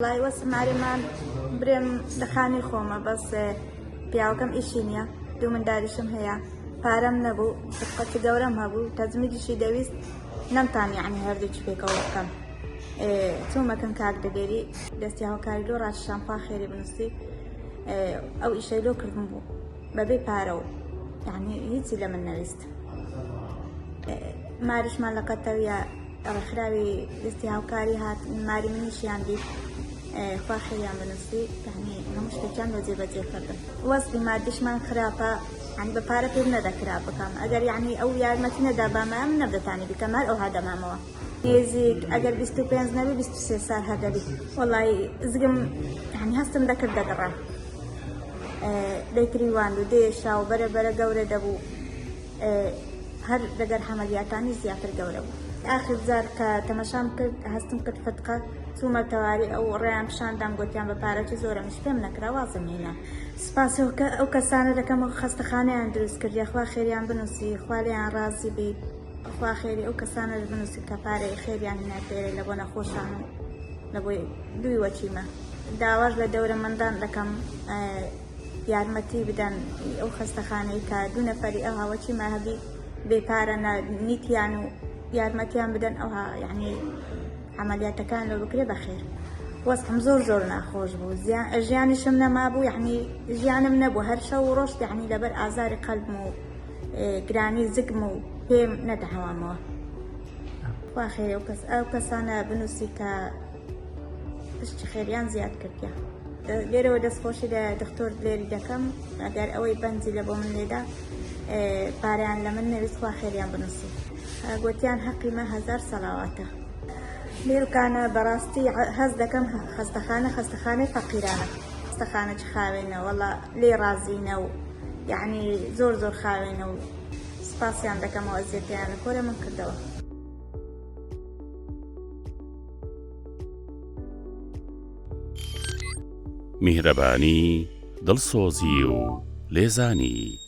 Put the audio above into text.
والله وەسمارێمان برێم لە خانی خۆمە بەس پیاوەکەم ئیشی نییە دوو منداریشم هەیە پارەم نەبوو قەتی گەورەم هەبوو تەزمیدیشی دەویست نەمتانی یعنی هەردووچ پێکەوە بکەم چوومەکەن کاک دەگەری دەستی هاوکاری لۆ ڕاششان خوا خێری بنووسی ئەو ئیشەی لۆ کردم بوو بەبێ پارەوە یعنی هیچی لە من نەویست ماریشمان لە قەتەویە ڕێکخراوی دەستی هاوکاری هات ماری منیشیان دیت خوا خێریان بنووسی یعنی هەموو شتێکیان بە جێبەجێ کردن وەسفی مادیشمان خراپە یعنی بە پارە پێم نەدەکرا بکەم ئەگەر یعنی ئەو یارمەتی نەدا بامە من نەبدەتانی بکەم هەر ئەو هادەمامەوە نێزیک ئەگەر 25 نەبی 23 سال هەدەبی وەڵی زگم یعنی هەستم دەکرد دەگەڕا دەیکریواند و دێشا و بەرەبەرە گەورە دەبوو هەر لەگەر حەمەلیاتانی زیاتر گەورە بوو ئاخر جار کە تەمەشام کرد هەستم کرد فتقە چوومە تەواری ئەو ڕێیان پیشاندام گوتیان بە پارەکی زۆرەمیش پێم نەکرا وازم هێنا سپاس ئەو کەسانە دەکەم خەستەخانەیان دروست کردی خوا خێریان بنووسی خوا لێیان ڕازی بی خوا خێری ئەو کەسانە بنووسی کە پارەی خێریان هێنا پێرەی لە بۆ نەخۆشان و لە بۆی دوی وەچیمە داواش لە دەورەمەندان دەکەم یارمەتی بدەن ئەو خەستەخانەی کە دوو نەفەری ئەو هاوەچیمە هەبی بێپارە نیتیان و یارمەتیان بدەن ئەوها یعنی عملیاتەکان لەو بکرێ بەخێر وەستم زۆر ناخۆش بوو ژیانیشم نەما بوو یعنی ژیانم نەبوو هەر شەو و ڕۆژ یعنی لەبەر ئازاری قەلبم و گرانی زگم و پێم نەدەهەوامەوە خوا خێری ئەو کەسانە بنووسی کە پشتی خێریان زیاد کردیە لێرەوە دەستخۆشی لە دکتۆر لێری دەکەم ئەگەر ئەوەی بەنجی لە بۆ من لێدا پاریان لە من نەویست خوا خێریان بنووسی گوتیان حەقی مە 1000 سەڵاواتە لێرکانە بەڕاستی هەز دەکەم خەستەخانەی فەقیرانە خەستەخانە خاوێنە وەڵا لێ ڕازینە و یعنی زۆر خاوێنە و سپاسیان دەکەمەوە ئەزیەتیان لە کۆرە من کردەوە میهرەبانی دڵسۆزی و لێزانی